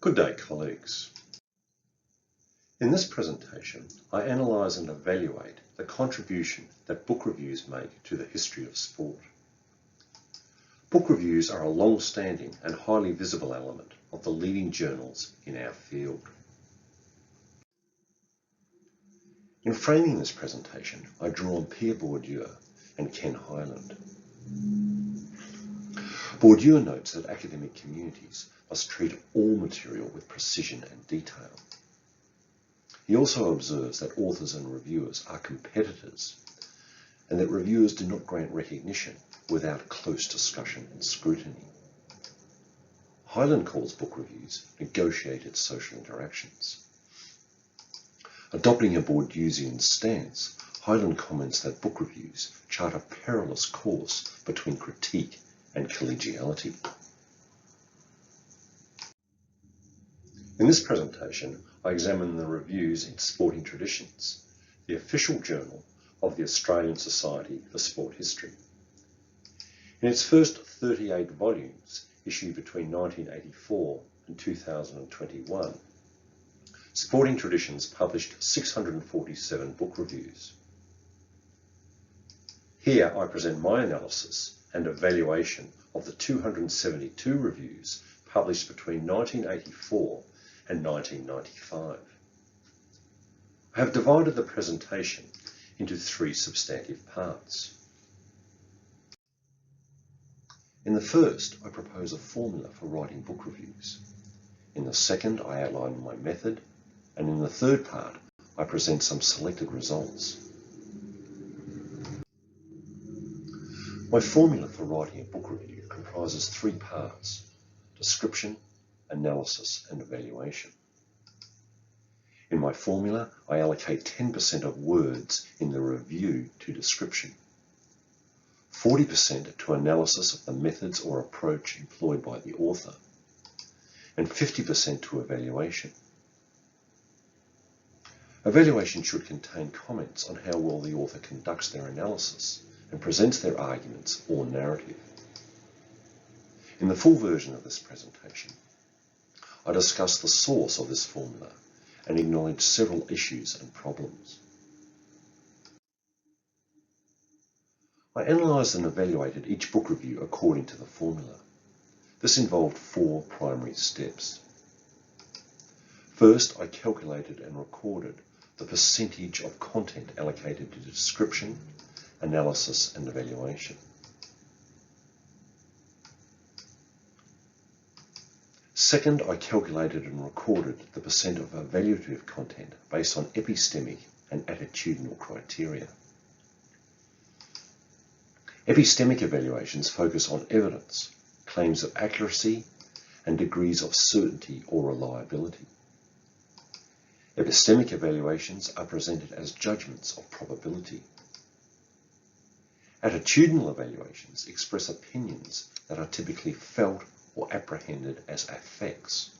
Good day, colleagues. In this presentation, I analyse and evaluate the contribution that book reviews make to the history of sport. Book reviews are a long-standing and highly visible element of the leading journals in our field. In framing this presentation, I draw on Pierre Bourdieu and Ken Hyland. Bourdieu notes that academic communities must treat all material with precision and detail. He also observes that authors and reviewers are competitors and that reviewers do not grant recognition without close discussion and scrutiny. Hyland calls book reviews negotiated social interactions. Adopting a Bourdieusian stance, Hyland comments that book reviews chart a perilous course between critique and collegiality. In this presentation, I examine the reviews in Sporting Traditions, the official journal of the Australian Society for Sport History. In its first 38 volumes, issued between 1984 and 2021, Sporting Traditions published 647 book reviews. Here I present my analysis and evaluation of the 272 reviews published between 1984 and 1995. I have divided the presentation into three substantive parts. In the first, I propose a formula for writing book reviews. In the second, I outline my method, and in the third part, I present some selected results. My formula for writing a book review comprises three parts: description, analysis, and evaluation. In my formula, I allocate 10% of words in the review to description, 40% to analysis of the methods or approach employed by the author, and 50% to evaluation. Evaluation should contain comments on how well the author conducts their analysis and presents their arguments or narrative. In the full version of this presentation, I discuss the source of this formula and acknowledge several issues and problems. I analysed and evaluated each book review according to the formula. This involved four primary steps. First, I calculated and recorded the percentage of content allocated to description, analysis, and evaluation. Second, I calculated and recorded the percent of evaluative content based on epistemic and attitudinal criteria. Epistemic evaluations focus on evidence, claims of accuracy, and degrees of certainty or reliability. Epistemic evaluations are presented as judgments of probability. Attitudinal evaluations express opinions that are typically felt or apprehended as affects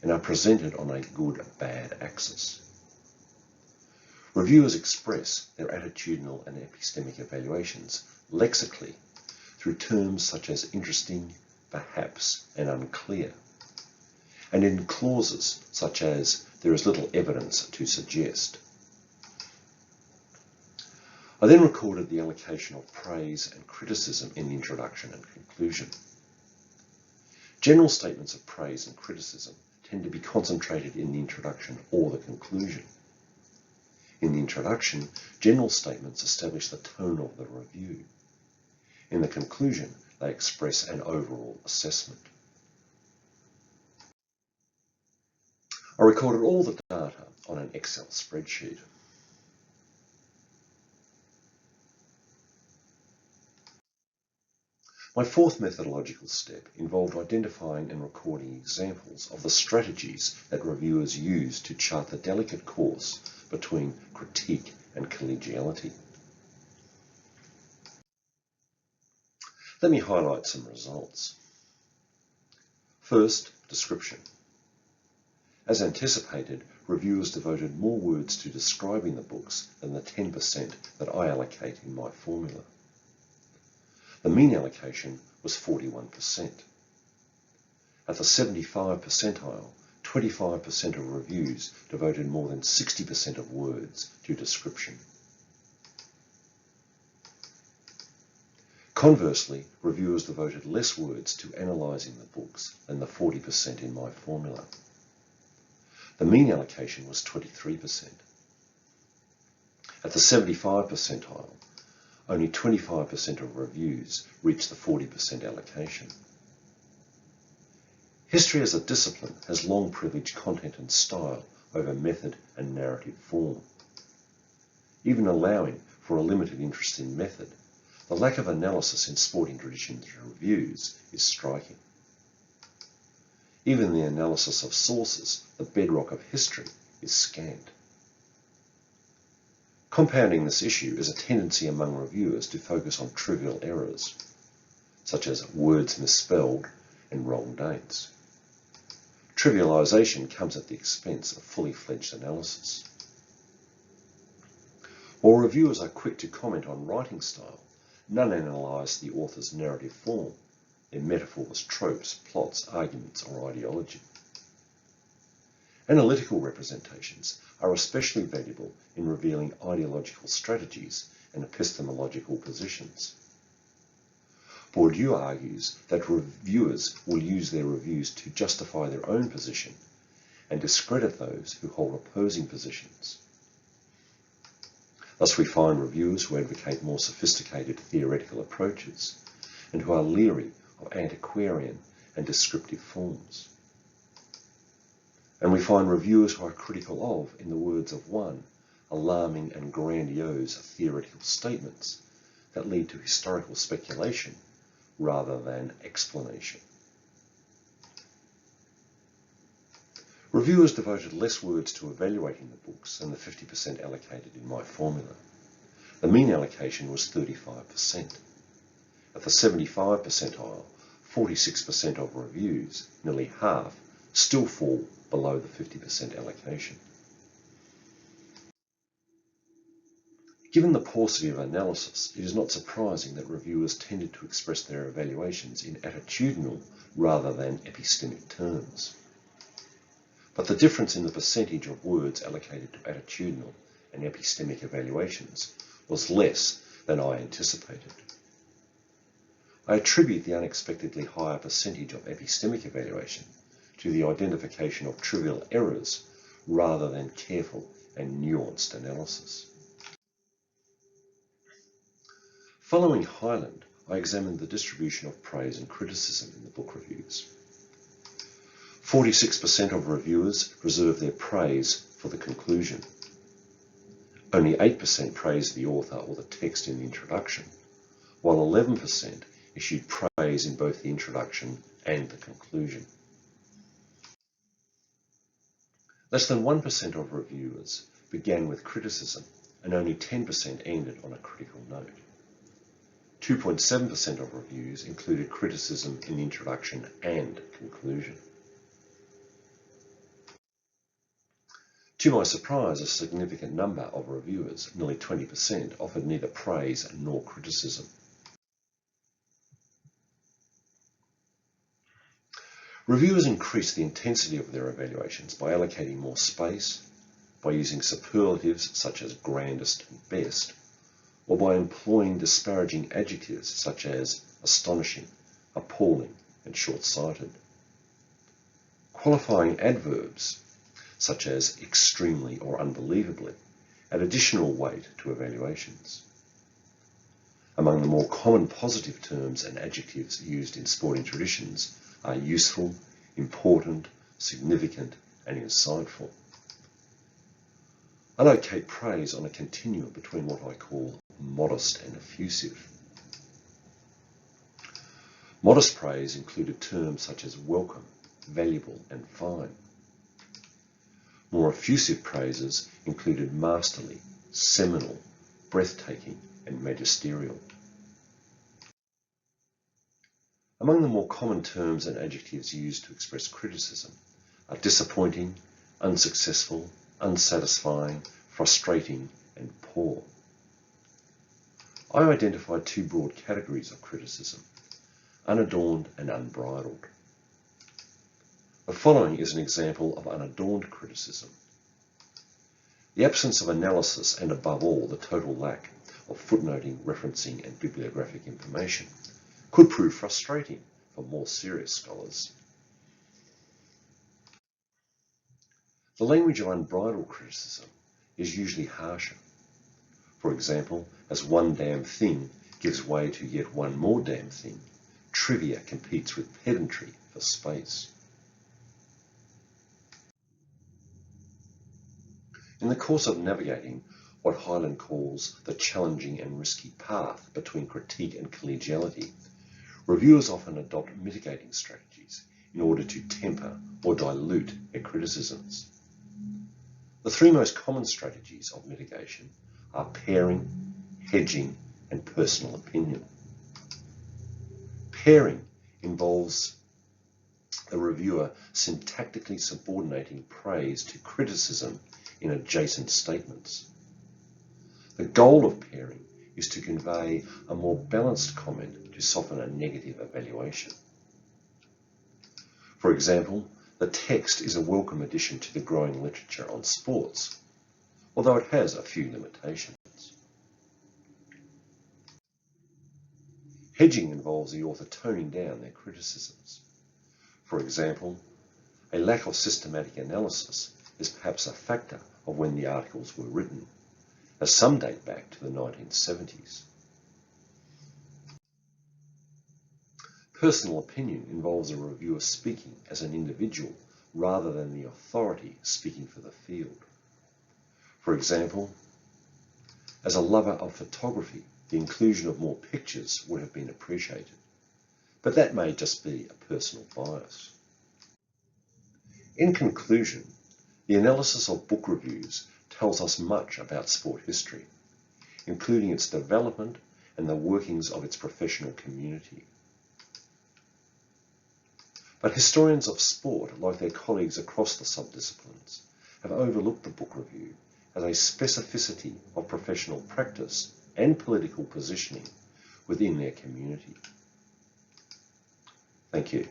and are presented on a good-bad axis. Reviewers express their attitudinal and epistemic evaluations lexically through terms such as interesting, perhaps, and unclear, and in clauses such as there is little evidence to suggest. I then recorded the allocation of praise and criticism in the introduction and conclusion. General statements of praise and criticism tend to be concentrated in the introduction or the conclusion. In the introduction, general statements establish the tone of the review. In the conclusion, they express an overall assessment. I recorded all the data on an Excel spreadsheet. My fourth methodological step involved identifying and recording examples of the strategies that reviewers use to chart the delicate course between critique and collegiality. Let me highlight some results. First, description. As anticipated, reviewers devoted more words to describing the books than the 10% that I allocate in my formula. The mean allocation was 41%. At the 75 percentile, 25% of reviews devoted more than 60% of words to description. Conversely, reviewers devoted less words to analysing the books than the 40% in my formula. The mean allocation was 23%. At the 75th percentile, only 25% of reviews reached the 40% allocation. History as a discipline has long privileged content and style over method and narrative form. Even allowing for a limited interest in method, the lack of analysis in sporting traditions reviews is striking. Even the analysis of sources, the bedrock of history, is scant. Compounding this issue is a tendency among reviewers to focus on trivial errors, such as words misspelled and wrong dates. Trivialisation comes at the expense of fully fledged analysis. While reviewers are quick to comment on writing style, none analyse the author's narrative form, their metaphors, tropes, plots, arguments, or ideology. Analytical representations are especially valuable in revealing ideological strategies and epistemological positions. Bourdieu argues that reviewers will use their reviews to justify their own position and discredit those who hold opposing positions. Thus we find reviewers who advocate more sophisticated theoretical approaches and who are leery of antiquarian and descriptive forms. And we find reviewers who are critical of, in the words of one, alarming and grandiose theoretical statements that lead to historical speculation rather than explanation. Reviewers devoted less words to evaluating the books than the 50% allocated in my formula. The mean allocation was 35%. At the 75th percentile, 46% of reviews, nearly half, still fall below the 50% allocation. Given the paucity of analysis, it is not surprising that reviewers tended to express their evaluations in attitudinal rather than epistemic terms. But the difference in the percentage of words allocated to attitudinal and epistemic evaluations was less than I anticipated. I attribute the unexpectedly higher percentage of epistemic evaluation to the identification of trivial errors rather than careful and nuanced analysis. Following Hyland, I examined the distribution of praise and criticism in the book reviews. 46% of reviewers reserved their praise for the conclusion. Only 8% praised the author or the text in the introduction, while 11% issued praise in both the introduction and the conclusion. Less than 1% of reviewers began with criticism, and only 10% ended on a critical note. 2.7% of reviews included criticism in the introduction and conclusion. To my surprise, a significant number of reviewers, nearly 20%, offered neither praise nor criticism. Reviewers increased the intensity of their evaluations by allocating more space, by using superlatives such as grandest and best, or by employing disparaging adjectives such as astonishing, appalling, and short-sighted. Qualifying adverbs such as extremely or unbelievably add additional weight to evaluations. Among the more common positive terms and adjectives used in sporting traditions are useful, important, significant, and insightful. I locate praise on a continuum between what I call modest and effusive. Modest praise included terms such as welcome, valuable, and fine. More effusive praises included masterly, seminal, breathtaking, and magisterial. Among the more common terms and adjectives used to express criticism are disappointing, unsuccessful, unsatisfying, frustrating, and poor. I identified two broad categories of criticism: unadorned and unbridled. The following is an example of unadorned criticism. The absence of analysis and, above all, the total lack of footnoting, referencing and bibliographic information could prove frustrating for more serious scholars. The language of unbridled criticism is usually harsher. For example, as one damn thing gives way to yet one more damn thing, trivia competes with pedantry for space. In the course of navigating what Hyland calls the challenging and risky path between critique and collegiality, reviewers often adopt mitigating strategies in order to temper or dilute their criticisms. The three most common strategies of mitigation are pairing, hedging, and personal opinion. Pairing involves the reviewer syntactically subordinating praise to criticism in adjacent statements. The goal of pairing is to convey a more balanced comment to soften a negative evaluation. For example, the text is a welcome addition to the growing literature on sports, although it has a few limitations. Hedging involves the author toning down their criticisms. For example, a lack of systematic analysis is perhaps a factor of when the articles were written, as some date back to the 1970s. Personal opinion involves a reviewer speaking as an individual rather than the authority speaking for the field. For example, as a lover of photography, the inclusion of more pictures would have been appreciated, but that may just be a personal bias. In conclusion, the analysis of book reviews tells us much about sport history, including its development and the workings of its professional community. But historians of sport, like their colleagues across the subdisciplines, have overlooked the book review as a specificity of professional practice and political positioning within their community. Thank you.